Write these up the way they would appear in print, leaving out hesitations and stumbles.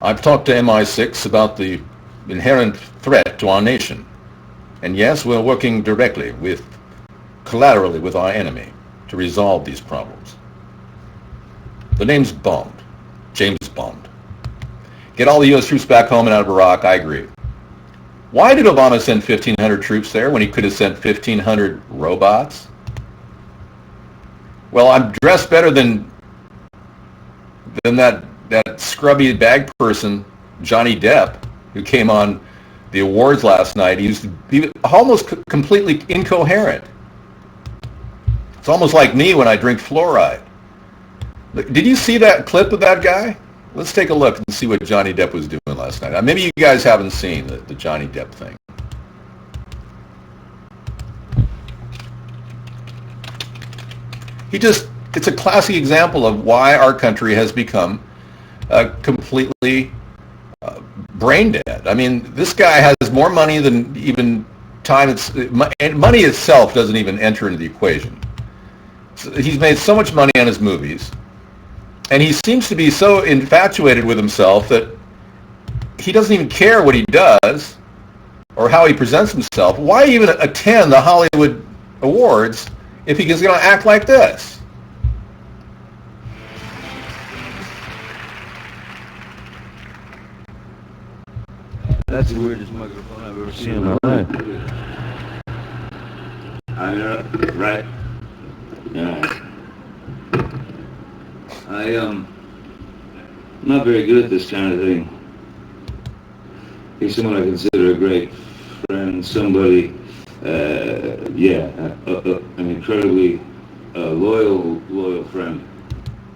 I've talked to MI6 about the inherent threat to our nation. And yes, we're working directly collaterally with our enemy to resolve these problems. The name's Bond. James Bond. Get all the U.S. troops back home and out of Iraq, I agree. Why did Obama send 1,500 troops there when he could have sent 1,500 robots? Well, I'm dressed better than that scrubby bag person, Johnny Depp, who came on the awards last night. He was almost completely incoherent. It's almost like me when I drink fluoride. Did you see that clip of that guy? Let's take a look and see what Johnny Depp was doing last night. Maybe you guys haven't seen the Johnny Depp thing. It's a classic example of why our country has become completely brain dead. I mean, this guy has more money than even time. And money itself doesn't even enter into the equation. He's made so much money on his movies, and he seems to be so infatuated with himself that he doesn't even care what he does or how he presents himself. Why even attend the Hollywood Awards if he's going to act like this? That's the weirdest microphone I've ever seen in my life. I know, right? Yeah. I'm not very good at this kind of thing. He's someone I consider a great friend, somebody, an incredibly loyal friend.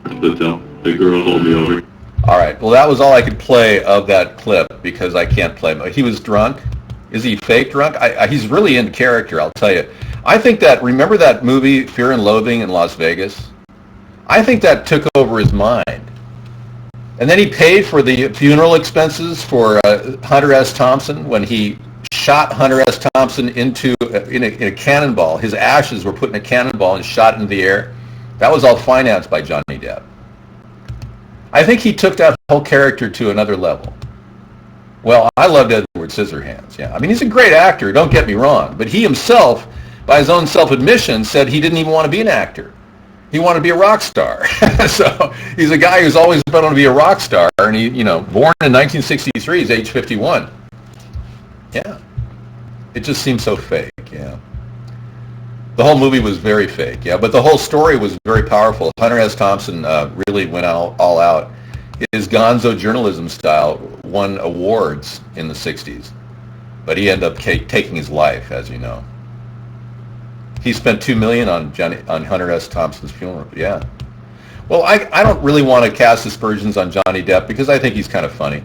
But the girl hold me over. All right. Well, that was all I could play of that clip because I can't play. He was drunk. Is he fake drunk? He's really in character, I'll tell you. I think remember that movie, Fear and Loathing in Las Vegas? I think that took over his mind. And then he paid for the funeral expenses for Hunter S. Thompson when he shot Hunter S. Thompson in a cannonball. His ashes were put in a cannonball and shot into the air. That was all financed by Johnny Depp. I think he took that whole character to another level. Well, I loved Edward Scissorhands, yeah. I mean, he's a great actor, don't get me wrong. But he himself, by his own self-admission, said he didn't even want to be an actor. He wanted to be a rock star. So he's a guy who's always been on to be a rock star. And he, born in 1963, he's age 51. Yeah. It just seems so fake, yeah. The whole movie was very fake, yeah. But the whole story was very powerful. Hunter S. Thompson really went all out. His gonzo journalism style won awards in the 60s. But he ended up taking his life, as you know. He spent $2 million on Hunter S. Thompson's funeral. Yeah. Well, I don't really want to cast aspersions on Johnny Depp because I think he's kind of funny.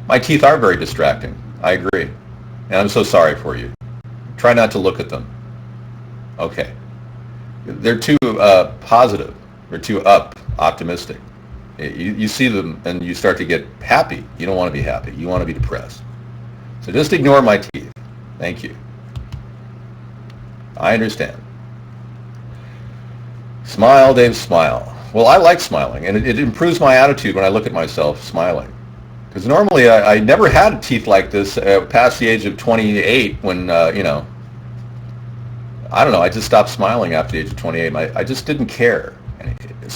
My teeth are very distracting. I agree. And I'm so sorry for you. Try not to look at them. Okay. They're too positive. They're too optimistic. You see them and you start to get happy. You don't want to be happy. You want to be depressed. So just ignore my teeth. Thank you. I understand. Smile, Dave, smile. Well, I like smiling, and it improves my attitude when I look at myself smiling. Because normally I never had teeth like this past the age of 28 when, I don't know, I just stopped smiling after the age of 28. I just didn't care.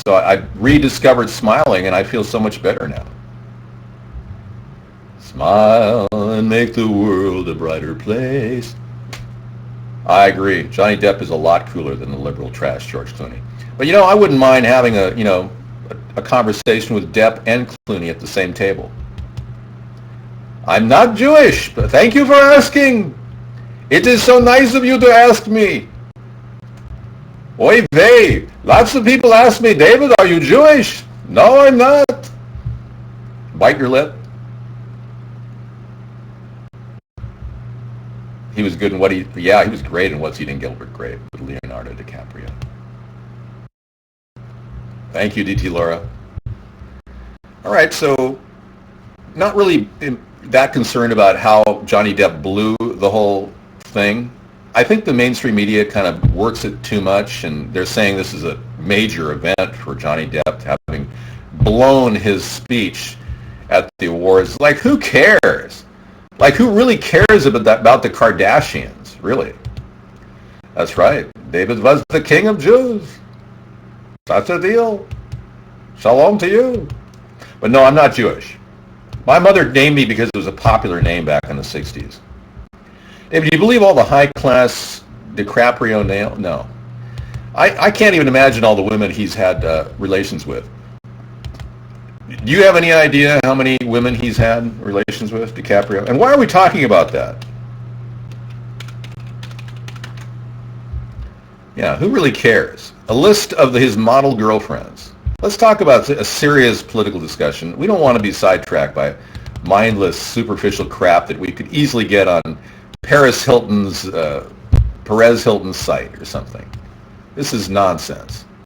So I rediscovered smiling, and I feel so much better now. Smile and make the world a brighter place. I agree. Johnny Depp is a lot cooler than the liberal trash George Clooney. But, I wouldn't mind having a conversation with Depp and Clooney at the same table. I'm not Jewish, but thank you for asking. It is so nice of you to ask me. Oy vey. Lots of people ask me, David, are you Jewish? No, I'm not. Bite your lip. He was good in he was great in What's Eating Gilbert Grape with Leonardo DiCaprio. Thank you, DT Laura. All right, so not really that concerned about how Johnny Depp blew the whole thing. I think the mainstream media kind of works it too much, and they're saying this is a major event for Johnny Depp having blown his speech at the awards. Like, who cares? Like, who really cares about the Kardashians? Really? That's right. David was the king of Jews. That's a deal. Shalom to you. But no, I'm not Jewish. My mother named me because it was a popular name back in the 60s. David, do you believe all the high-class DiCaprio nail? No. I can't even imagine all the women he's had relations with. Do you have any idea how many women he's had relations with, DiCaprio? And why are we talking about that? Yeah, who really cares? A list of his model girlfriends. Let's talk about a serious political discussion. We don't want to be sidetracked by mindless, superficial crap that we could easily get on Perez Hilton's site or something. This is nonsense.